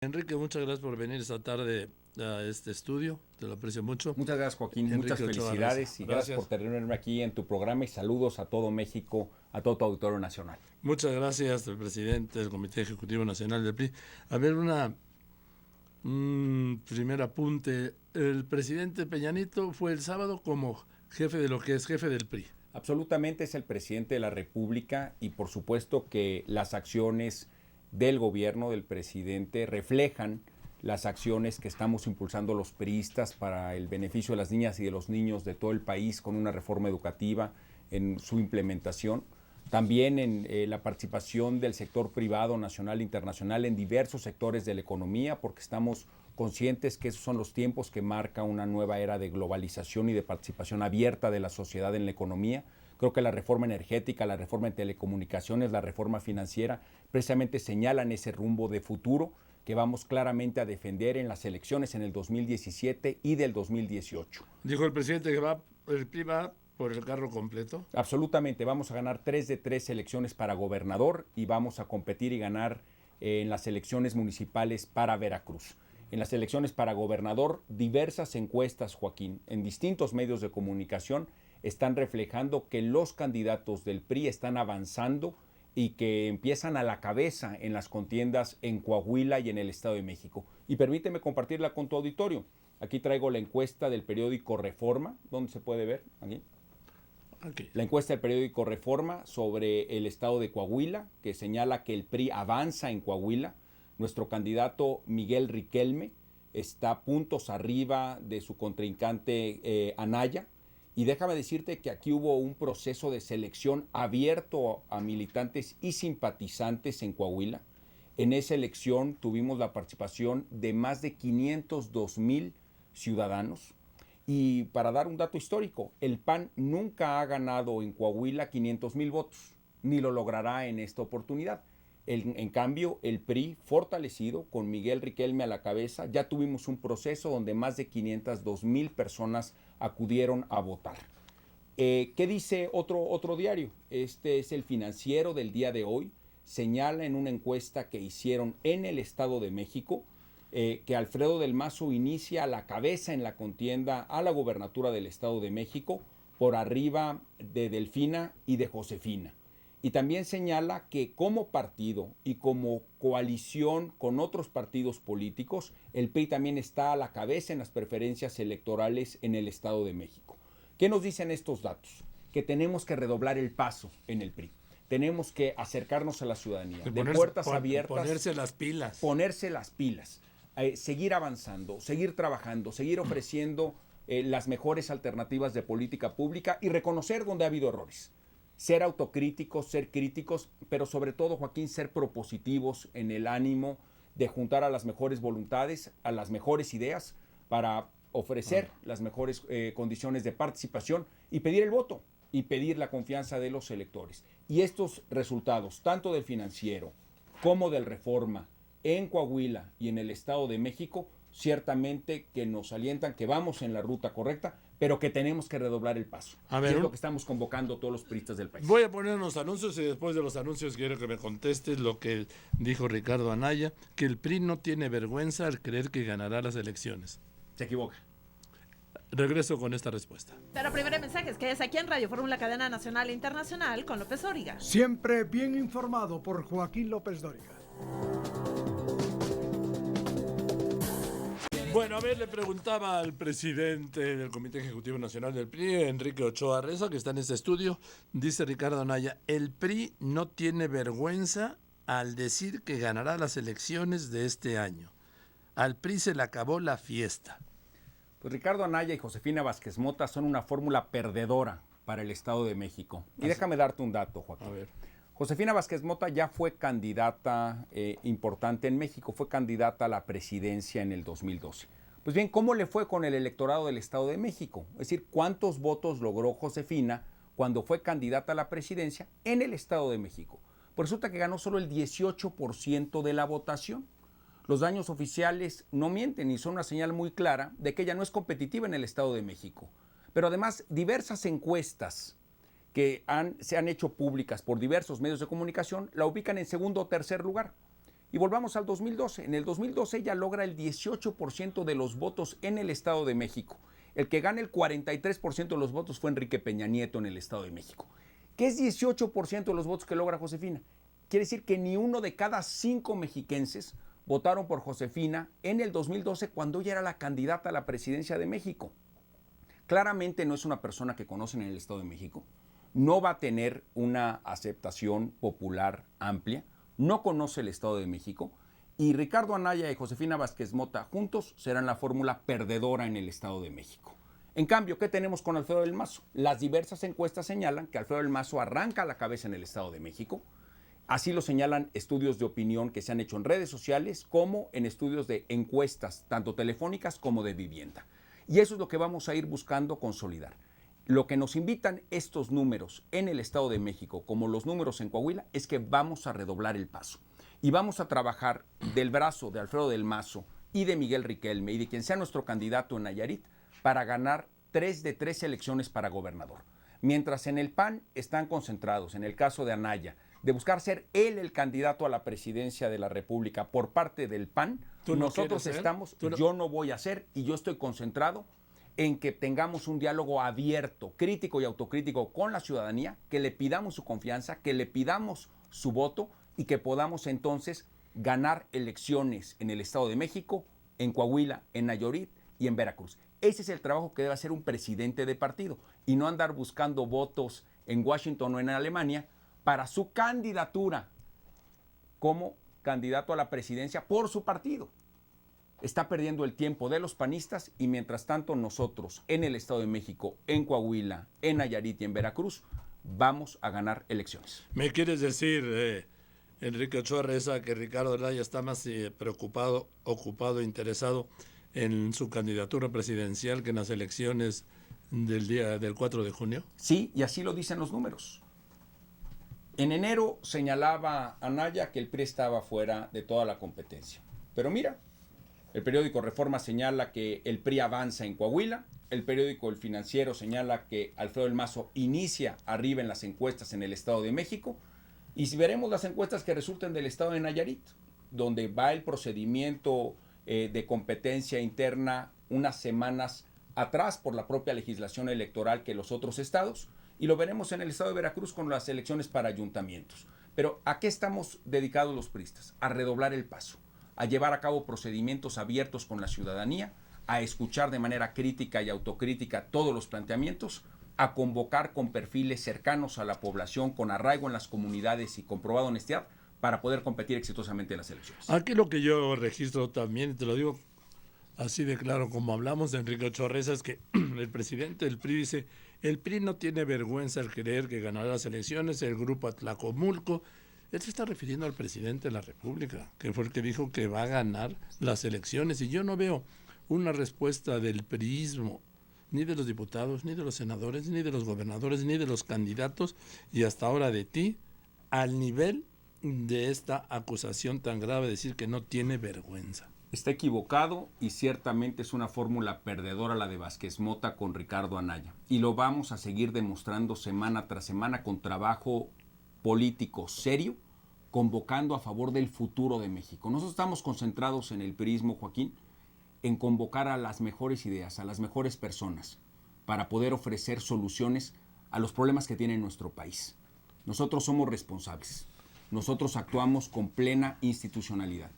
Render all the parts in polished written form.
Enrique, muchas gracias por venir esta tarde a este estudio, te lo aprecio mucho. Muchas gracias, Joaquín, Enrique muchas Ochoa felicidades Reza. y gracias por tenerme aquí en tu programa y saludos a todo México, a todo tu auditorio nacional. Muchas gracias al presidente del Comité Ejecutivo Nacional del PRI. A ver, un primer apunte. El presidente Peña Nieto fue el sábado como jefe de lo que es jefe del PRI. Absolutamente es el presidente de la República y por supuesto que las acciones del gobierno del presidente reflejan las acciones que estamos impulsando los priistas para el beneficio de las niñas y de los niños de todo el país con una reforma educativa en su implementación. También en la participación del sector privado nacional e internacional en diversos sectores de la economía, porque estamos conscientes que esos son los tiempos que marca una nueva era de globalización y de participación abierta de la sociedad en la economía. Creo que la reforma energética, la reforma en telecomunicaciones, la reforma financiera, precisamente señalan ese rumbo de futuro que vamos claramente a defender en las elecciones en el 2017 y del 2018. Dijo el presidente que el PRI va por el carro completo. Absolutamente, vamos a ganar 3 de 3 elecciones para gobernador y vamos a competir y ganar en las elecciones municipales para Veracruz. En las elecciones para gobernador, diversas encuestas, Joaquín, en distintos medios de comunicación, están reflejando que los candidatos del PRI están avanzando y que empiezan a la cabeza en las contiendas en Coahuila y en el Estado de México. Y permíteme compartirla con tu auditorio. Aquí traigo la encuesta del periódico Reforma, ¿dónde se puede ver? Aquí. Okay. La encuesta del periódico Reforma sobre el estado de Coahuila, que señala que el PRI avanza en Coahuila. Nuestro candidato Miguel Riquelme está puntos arriba de su contrincante Anaya. Y déjame decirte que aquí hubo un proceso de selección abierto a militantes y simpatizantes en Coahuila. En esa elección tuvimos la participación de más de 502,000 ciudadanos. Y para dar un dato histórico, el PAN nunca ha ganado en Coahuila 500,000 votos, ni lo logrará en esta oportunidad. En cambio, el PRI, fortalecido, con Miguel Riquelme a la cabeza, ya tuvimos un proceso donde más de 502,000 personas acudieron a votar. ¿Qué dice otro diario? Este es El Financiero del día de hoy. Señala en una encuesta que hicieron en el Estado de México que Alfredo del Mazo inicia a la cabeza en la contienda a la gobernatura del Estado de México por arriba de Delfina y de Josefina. Y también señala que como partido y como coalición con otros partidos políticos, el PRI también está a la cabeza en las preferencias electorales en el Estado de México. ¿Qué nos dicen estos datos? Que tenemos que redoblar el paso en el PRI. Tenemos que acercarnos a la ciudadanía, de puertas abiertas. Ponerse las pilas. Ponerse las pilas. Seguir avanzando, seguir trabajando, seguir ofreciendo las mejores alternativas de política pública y reconocer donde ha habido errores. Ser autocríticos, ser críticos, pero sobre todo, Joaquín, ser propositivos en el ánimo de juntar a las mejores voluntades, a las mejores ideas para ofrecer las mejores condiciones de participación y pedir el voto y pedir la confianza de los electores. Y estos resultados, tanto del Financiero como del Reforma, en Coahuila y en el Estado de México, ciertamente que nos alientan que vamos en la ruta correcta, pero que tenemos que redoblar el paso. A ver, es lo que estamos convocando todos los priistas del país. Voy a poner unos anuncios y después de los anuncios quiero que me contestes lo que dijo Ricardo Anaya, que el PRI no tiene vergüenza al creer que ganará las elecciones. Se equivoca. Regreso con esta respuesta. Pero primero mensajes, que es aquí en Radio Fórmula Cadena Nacional e Internacional con López Dóriga. Siempre bien informado por Joaquín López Dóriga. Bueno, a ver, le preguntaba al presidente del Comité Ejecutivo Nacional del PRI, Enrique Ochoa Reza, que está en este estudio, dice Ricardo Anaya, el PRI no tiene vergüenza al decir que ganará las elecciones de este año. Al PRI se le acabó la fiesta. Pues Ricardo Anaya y Josefina Vázquez Mota son una fórmula perdedora para el Estado de México. Y déjame darte un dato, Joaquín. A ver. Josefina Vázquez Mota ya fue candidata importante en México, fue candidata a la presidencia en el 2012. Pues bien, ¿cómo le fue con el electorado del Estado de México? Es decir, ¿cuántos votos logró Josefina cuando fue candidata a la presidencia en el Estado de México? Pues resulta que ganó solo el 18% de la votación. Los daños oficiales no mienten y son una señal muy clara de que ella no es competitiva en el Estado de México. Pero además, diversas encuestas que se han hecho públicas por diversos medios de comunicación la ubican en segundo o tercer lugar. Y volvamos al 2012. En el 2012 ella logra el 18% de los votos en el Estado de México. El que gana el 43% de los votos fue Enrique Peña Nieto en el Estado de México. ¿Qué es 18% de los votos que logra Josefina? Quiere decir que ni uno de cada 5 mexiquenses votaron por Josefina en el 2012 cuando ella era la candidata a la presidencia de México. Claramente no es una persona que conocen en el Estado de México. No va a tener una aceptación popular amplia. No conoce el Estado de México. Y Ricardo Anaya y Josefina Vázquez Mota juntos serán la fórmula perdedora en el Estado de México. En cambio, ¿qué tenemos con Alfredo del Mazo? Las diversas encuestas señalan que Alfredo del Mazo arranca la cabeza en el Estado de México. Así lo señalan estudios de opinión que se han hecho en redes sociales como en estudios de encuestas, tanto telefónicas como de vivienda. Y eso es lo que vamos a ir buscando consolidar. Lo que nos invitan estos números en el Estado de México, como los números en Coahuila, es que vamos a redoblar el paso. Y vamos a trabajar del brazo de Alfredo del Mazo y de Miguel Riquelme y de quien sea nuestro candidato en Nayarit para ganar 3 de 3 elecciones para gobernador. Mientras en el PAN están concentrados, en el caso de Anaya, de buscar ser él el candidato a la presidencia de la República por parte del PAN, nosotros estamos, yo no voy a ser y yo estoy concentrado en que tengamos un diálogo abierto, crítico y autocrítico con la ciudadanía, que le pidamos su confianza, que le pidamos su voto y que podamos entonces ganar elecciones en el Estado de México, en Coahuila, en Nayarit y en Veracruz. Ese es el trabajo que debe hacer un presidente de partido y no andar buscando votos en Washington o en Alemania para su candidatura como candidato a la presidencia por su partido. Está perdiendo el tiempo de los panistas y mientras tanto nosotros en el Estado de México, en Coahuila, en Nayarit y en Veracruz vamos a ganar elecciones. ¿Me quieres decir, Enrique Ochoa Reza, que Ricardo Anaya está más preocupado, ocupado, interesado en su candidatura presidencial que en las elecciones del 4 de junio? Sí, y así lo dicen los números. En enero señalaba Anaya que el PRI estaba fuera de toda la competencia. Pero mira, el periódico Reforma señala que el PRI avanza en Coahuila, el periódico El Financiero señala que Alfredo del Mazo inicia arriba en las encuestas en el Estado de México, y si veremos las encuestas que resulten del Estado de Nayarit, donde va el procedimiento de competencia interna unas semanas atrás por la propia legislación electoral que los otros estados, y lo veremos en el Estado de Veracruz con las elecciones para ayuntamientos. Pero ¿a qué estamos dedicados los priistas? A redoblar el paso, a llevar a cabo procedimientos abiertos con la ciudadanía, a escuchar de manera crítica y autocrítica todos los planteamientos, a convocar con perfiles cercanos a la población, con arraigo en las comunidades y con probada honestidad, para poder competir exitosamente en las elecciones. Aquí lo que yo registro también, y te lo digo así de claro como hablamos de Enrique Ochoa Reza, es que el presidente del PRI dice, el PRI no tiene vergüenza al creer que ganará las elecciones, el grupo Atlacomulco. Él se está refiriendo al presidente de la República, que fue el que dijo que va a ganar las elecciones, y yo no veo una respuesta del priismo, ni de los diputados, ni de los senadores, ni de los gobernadores, ni de los candidatos, y hasta ahora de ti, al nivel de esta acusación tan grave, decir que no tiene vergüenza. Está equivocado y ciertamente es una fórmula perdedora la de Vázquez Mota con Ricardo Anaya. Y lo vamos a seguir demostrando semana tras semana con trabajo político serio, convocando a favor del futuro de México. Nosotros estamos concentrados en el priismo, Joaquín, en convocar a las mejores ideas, a las mejores personas, para poder ofrecer soluciones a los problemas que tiene nuestro país. Nosotros somos responsables. Nosotros actuamos con plena institucionalidad.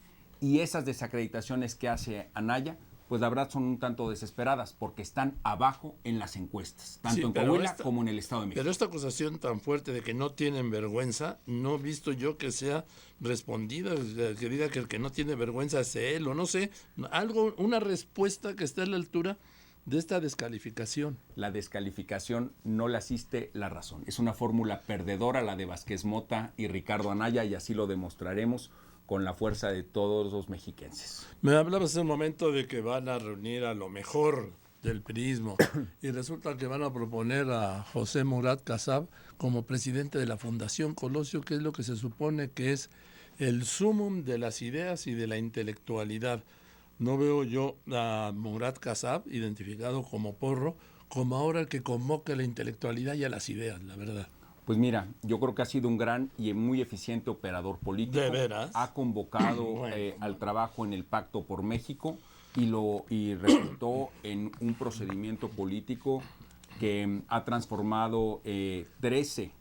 Y esas desacreditaciones que hace Anaya, pues la verdad son un tanto desesperadas, porque están abajo en las encuestas, tanto en Coahuila como en el Estado de México. Pero esta acusación tan fuerte de que no tienen vergüenza, no he visto yo que sea respondida, que diga que el que no tiene vergüenza es él, o no sé, algo, una respuesta que esté a la altura de esta descalificación. La descalificación no le asiste la razón. Es una fórmula perdedora la de Vázquez Mota y Ricardo Anaya, y así lo demostraremos con la fuerza de todos los mexiquenses. Me hablabas hace un momento de que van a reunir a lo mejor del priismo y resulta que van a proponer a José Murat Kassab como presidente de la Fundación Colosio, que es lo que se supone que es el sumum de las ideas y de la intelectualidad. No veo yo a Murat Kassab, identificado como Porro, como ahora el que convoca a la intelectualidad y a las ideas, la verdad. Pues mira, yo creo que ha sido un gran y muy eficiente operador político. ¿De veras? Ha convocado Bueno. al trabajo en el Pacto por México y resultó en un procedimiento político que ha transformado 13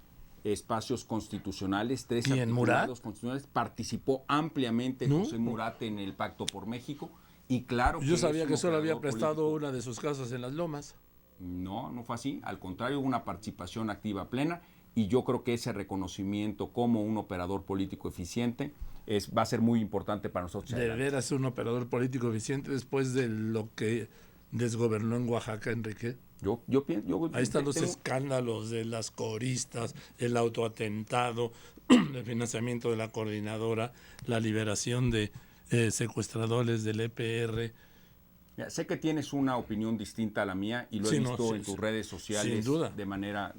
espacios constitucionales, 13 ¿Y en Murat? articulados constitucionales. Participó ampliamente ¿No? José Murat en el Pacto por México y claro Yo que sabía es un que solo había operador prestado político. una de sus casas en Las Lomas. No, no fue así. Al contrario, hubo una participación activa plena y yo creo que ese reconocimiento como un operador político eficiente va a ser muy importante para nosotros. De veras un operador político eficiente después de lo que desgobernó en Oaxaca, Enrique. Yo pienso. Ahí están los escándalos de las coristas, el autoatentado, el financiamiento de la coordinadora, la liberación de secuestradores del EPR. Mira, sé que tienes una opinión distinta a la mía y lo he Sí, visto no, sí, en tus sí. redes sociales Sin duda. de manera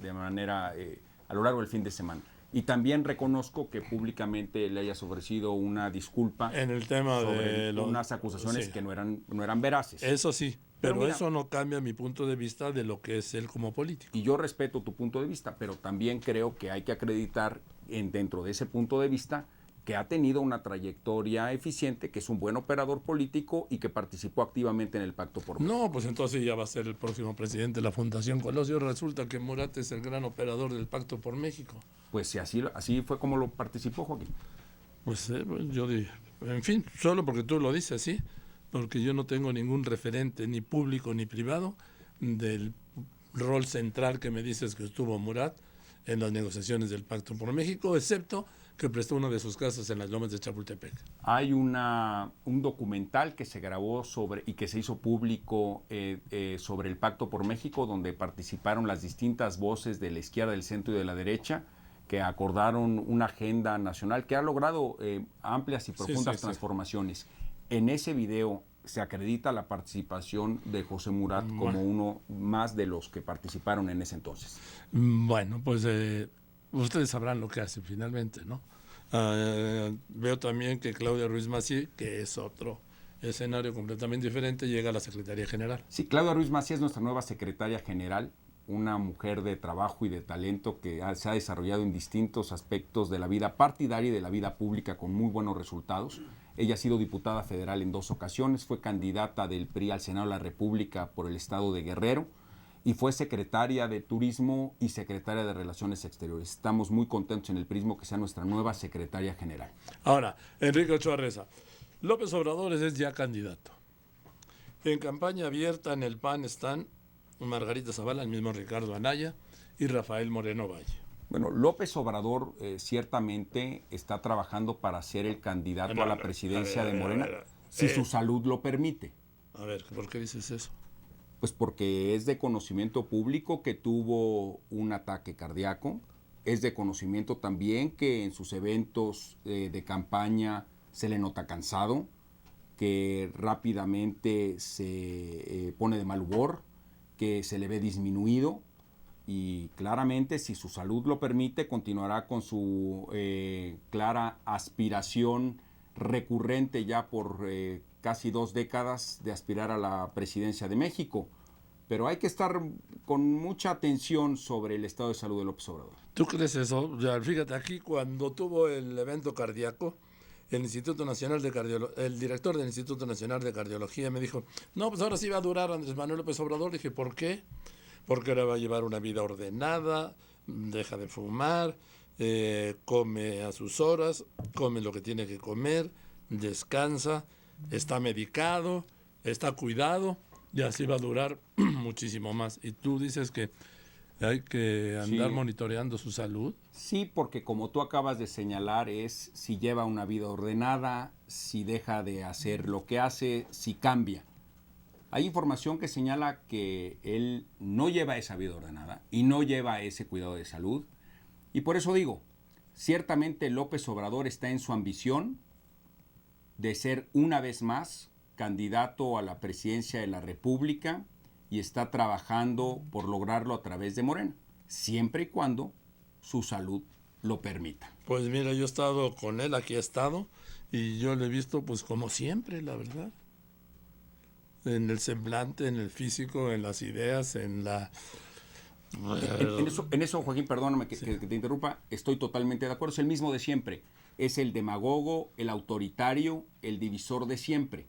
a lo largo del fin de semana. Y también reconozco que públicamente le hayas ofrecido una disculpa En el tema sobre de unas acusaciones sí. que no eran veraces. Eso sí, pero mira, eso no cambia mi punto de vista de lo que es él como político. Y yo respeto tu punto de vista, pero también creo que hay que acreditar dentro de ese punto de vista que ha tenido una trayectoria eficiente, que es un buen operador político y que participó activamente en el Pacto por México. No, pues entonces ya va a ser el próximo presidente de la Fundación Colosio. Resulta que Murat es el gran operador del Pacto por México. Pues si así fue como lo participó, Joaquín. Pues yo digo, en fin, solo porque tú lo dices, sí, porque yo no tengo ningún referente, ni público ni privado, del rol central que me dices que estuvo Murat en las negociaciones del Pacto por México, excepto que prestó una de sus casas en las Lomas de Chapultepec. Hay un documental que se grabó y que se hizo público sobre el Pacto por México, donde participaron las distintas voces de la izquierda, del centro y de la derecha, que acordaron una agenda nacional que ha logrado amplias y profundas transformaciones. En ese video se acredita la participación de José Murat como uno más de los que participaron en ese entonces. Bueno, pues ustedes sabrán lo que hacen finalmente, ¿no? Veo también que Claudia Ruiz Massieu, que es otro escenario completamente diferente, llega a la Secretaría General. Sí, Claudia Ruiz Massieu es nuestra nueva secretaria general, una mujer de trabajo y de talento que se ha desarrollado en distintos aspectos de la vida partidaria y de la vida pública con muy buenos resultados. Ella ha sido diputada federal en 2 ocasiones, fue candidata del PRI al Senado de la República por el estado de Guerrero y fue secretaria de Turismo y secretaria de Relaciones Exteriores. Estamos muy contentos en el PRIsmo que sea nuestra nueva secretaria general. Ahora, Enrique Ochoa Reza, López Obrador es ya candidato. En campaña abierta en el PAN están Margarita Zavala, el mismo Ricardo Anaya y Rafael Moreno Valle. Bueno, López Obrador ciertamente está trabajando para ser el candidato a la presidencia de Morena, si su salud lo permite. A ver, ¿por qué dices eso? Pues porque es de conocimiento público que tuvo un ataque cardíaco, es de conocimiento también que en sus eventos de campaña se le nota cansado, que rápidamente se pone de mal humor, que se le ve disminuido y claramente si su salud lo permite continuará con su clara aspiración recurrente ya por casi 2 décadas de aspirar a la presidencia de México. Pero hay que estar con mucha atención sobre el estado de salud de López Obrador. ¿Tú crees eso? Ya, fíjate, aquí cuando tuvo el evento cardíaco, el director del Instituto Nacional de Cardiología me dijo, no, pues ahora sí va a durar Andrés Manuel López Obrador. Dije, ¿por qué? Porque ahora va a llevar una vida ordenada, deja de fumar, come a sus horas, come lo que tiene que comer, descansa, está medicado, está cuidado y así va a durar muchísimo más. Y tú dices que hay que andar monitoreando su salud. Sí, porque como tú acabas de señalar es si lleva una vida ordenada, si deja de hacer lo que hace, si cambia. Hay información que señala que él no lleva esa vida ordenada y no lleva ese cuidado de salud. Y por eso digo, ciertamente López Obrador está en su ambición de ser una vez más candidato a la presidencia de la República y está trabajando por lograrlo a través de Morena, siempre y cuando su salud lo permita. Pues mira, yo he estado con él, aquí he estado, y yo lo he visto pues como siempre, la verdad. En el semblante, en el físico, en las ideas, en la En eso, Joaquín, perdóname que te interrumpa, estoy totalmente de acuerdo. Es el mismo de siempre. Es el demagogo, el autoritario, el divisor de siempre.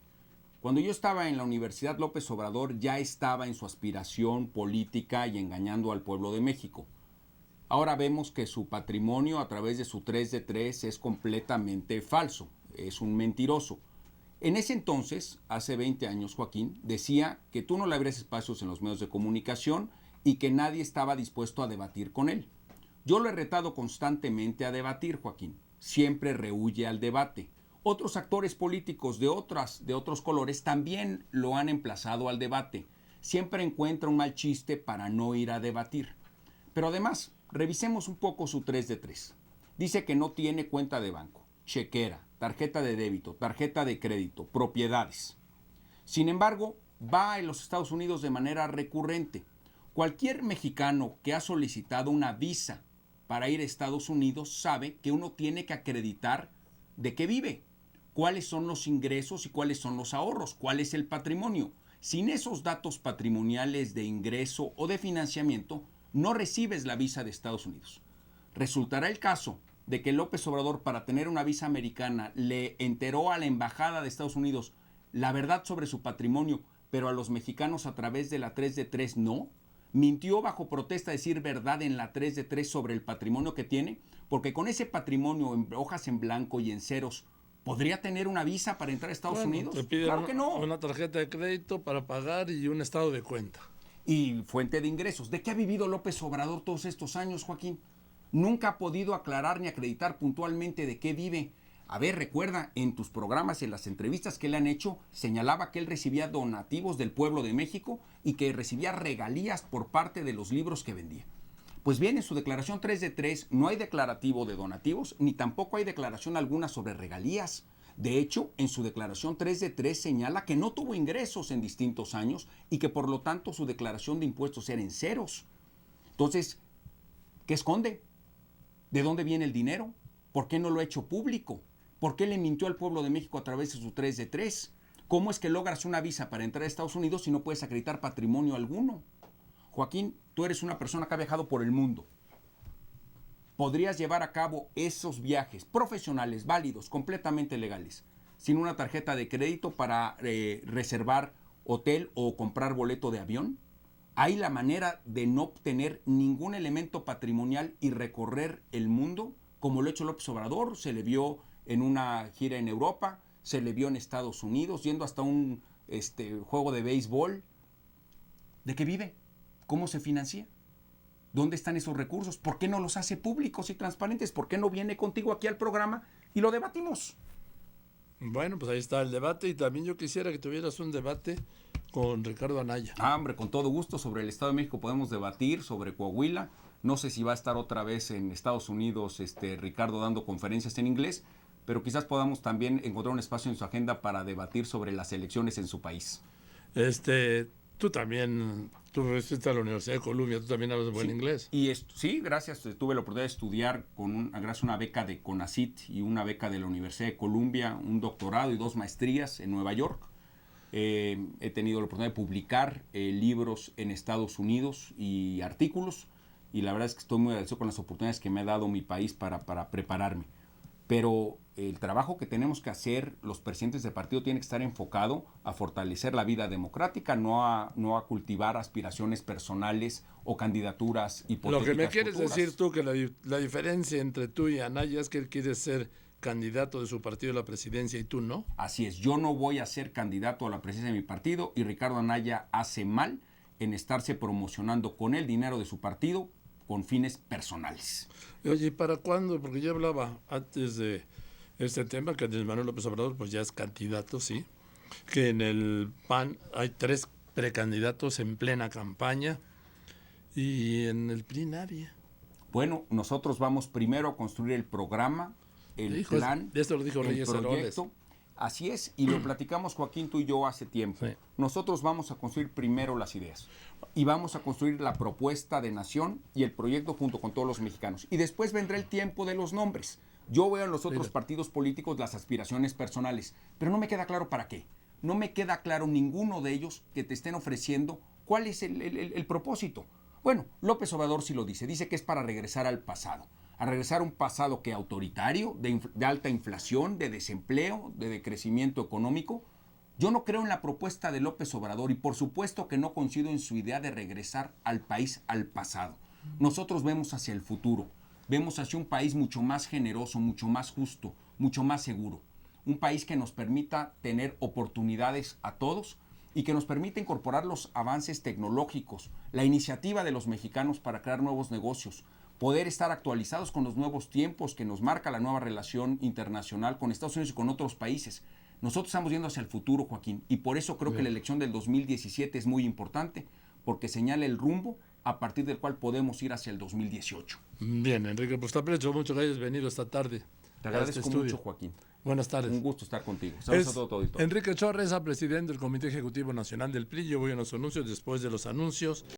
Cuando yo estaba en la Universidad López Obrador ya estaba en su aspiración política y engañando al pueblo de México. Ahora vemos que su patrimonio a través de su 3 de 3 es completamente falso, es un mentiroso. En ese entonces, hace 20 años, Joaquín, decía que tú no le abrías espacios en los medios de comunicación y que nadie estaba dispuesto a debatir con él. Yo lo he retado constantemente a debatir, Joaquín. Siempre rehúye al debate. Otros actores políticos de otros colores también lo han emplazado al debate. Siempre encuentra un mal chiste para no ir a debatir. Pero además, revisemos un poco su 3 de 3. Dice que no tiene cuenta de banco, chequera, tarjeta de débito, tarjeta de crédito, propiedades. Sin embargo, va a los Estados Unidos de manera recurrente. Cualquier mexicano que ha solicitado una visa para ir a Estados Unidos sabe que uno tiene que acreditar de qué vive, cuáles son los ingresos y cuáles son los ahorros, cuál es el patrimonio. Sin esos datos patrimoniales de ingreso o de financiamiento, no recibes la visa de Estados Unidos. Resultará el caso de que López Obrador, para tener una visa americana, le enteró a la embajada de Estados Unidos la verdad sobre su patrimonio, pero a los mexicanos a través de la 3 de 3 no. Mintió bajo protesta a decir verdad en la 3 de 3 sobre el patrimonio que tiene, porque con ese patrimonio en hojas en blanco y en ceros, ¿podría tener una visa para entrar a Estados Unidos? Te piden Claro que no. una tarjeta de crédito para pagar y un estado de cuenta. Y fuente de ingresos. ¿De qué ha vivido López Obrador todos estos años, Joaquín? Nunca ha podido aclarar ni acreditar puntualmente de qué vive. A ver, recuerda, en tus programas, en las entrevistas que le han hecho, señalaba que él recibía donativos del pueblo de México y que recibía regalías por parte de los libros que vendía. Pues bien, en su declaración 3 de 3 no hay declarativo de donativos, ni tampoco hay declaración alguna sobre regalías. De hecho, en su declaración 3 de 3 señala que no tuvo ingresos en distintos años y que por lo tanto su declaración de impuestos era en ceros. Entonces, ¿qué esconde? ¿De dónde viene el dinero? ¿Por qué no lo ha hecho público? ¿Por qué le mintió al pueblo de México a través de su 3 de 3? ¿Cómo es que logras una visa para entrar a Estados Unidos si no puedes acreditar patrimonio alguno? Joaquín, tú eres una persona que ha viajado por el mundo. Podrías llevar a cabo esos viajes profesionales, válidos, completamente legales, sin una tarjeta de crédito para reservar hotel o comprar boleto de avión. ¿Hay la manera de no obtener ningún elemento patrimonial y recorrer el mundo? Como lo ha hecho López Obrador, se le vio en una gira en Europa, se le vio en Estados Unidos, yendo hasta un juego de béisbol. ¿De qué vive? ¿Cómo se financia? ¿Dónde están esos recursos? ¿Por qué no los hace públicos y transparentes? ¿Por qué no viene contigo aquí al programa y lo debatimos? Bueno, pues ahí está el debate y también yo quisiera que tuvieras un debate con Ricardo Anaya. Ah, hombre, con todo gusto. Sobre el Estado de México podemos debatir, sobre Coahuila. No sé si va a estar otra vez en Estados Unidos Ricardo dando conferencias en inglés, pero quizás podamos también encontrar un espacio en su agenda para debatir sobre las elecciones en su país. Tú también, tú fuiste a la Universidad de Columbia, tú también hablas buen inglés. Y sí, gracias. Tuve la oportunidad de estudiar gracias a una beca de CONACYT y una beca de la Universidad de Columbia, un doctorado y 2 maestrías en Nueva York. He tenido la oportunidad de publicar libros en Estados Unidos y artículos, y la verdad es que estoy muy agradecido con las oportunidades que me ha dado mi país para prepararme. Pero el trabajo que tenemos que hacer los presidentes de partido tiene que estar enfocado a fortalecer la vida democrática, no a cultivar aspiraciones personales o candidaturas hipotéticas. Lo que me quieres futuras. decir tú, que la diferencia entre tú y Anaya es que él quiere ser candidato de su partido a la presidencia y tú no. Así es, yo no voy a ser candidato a la presidencia de mi partido y Ricardo Anaya hace mal en estarse promocionando con el dinero de su partido con fines personales. Oye, ¿y para cuándo? Porque yo hablaba antes de este tema, que Andrés Manuel López Obrador pues ya es candidato, sí, que en el PAN hay 3 precandidatos en plena campaña y en el PRI nadie. Bueno, nosotros vamos primero a construir el programa, el plan, esto lo dijo el Reyes proyecto. Heroles. Así es, y lo platicamos Joaquín, tú y yo hace tiempo. Sí. Nosotros vamos a construir primero las ideas y vamos a construir la propuesta de nación y el proyecto junto con todos los mexicanos. Y después vendrá el tiempo de los nombres. Yo veo en los otros partidos políticos las aspiraciones personales, pero no me queda claro para qué. No me queda claro ninguno de ellos que te estén ofreciendo cuál es el propósito. Bueno, López Obrador sí lo dice que es para regresar al pasado, a regresar a un pasado que autoritario, de alta inflación, de desempleo, de decrecimiento económico. Yo no creo en la propuesta de López Obrador y por supuesto que no coincido en su idea de regresar al país al pasado. Nosotros vemos hacia el futuro, vemos hacia un país mucho más generoso, mucho más justo, mucho más seguro. Un país que nos permita tener oportunidades a todos y que nos permita incorporar los avances tecnológicos, la iniciativa de los mexicanos para crear nuevos negocios, poder estar actualizados con los nuevos tiempos que nos marca la nueva relación internacional con Estados Unidos y con otros países. Nosotros estamos yendo hacia el futuro, Joaquín, y por eso creo que la elección del 2017 es muy importante, porque señala el rumbo a partir del cual podemos ir hacia el 2018. Bien, Enrique, pues te aprecio mucho que hayas venido esta tarde. Te agradezco mucho, Joaquín. Buenas tardes. Un gusto estar contigo. Saludos a todo. Enrique Ochoa Arreza, presidente del Comité Ejecutivo Nacional del PRI. Yo voy a los anuncios. Después de los anuncios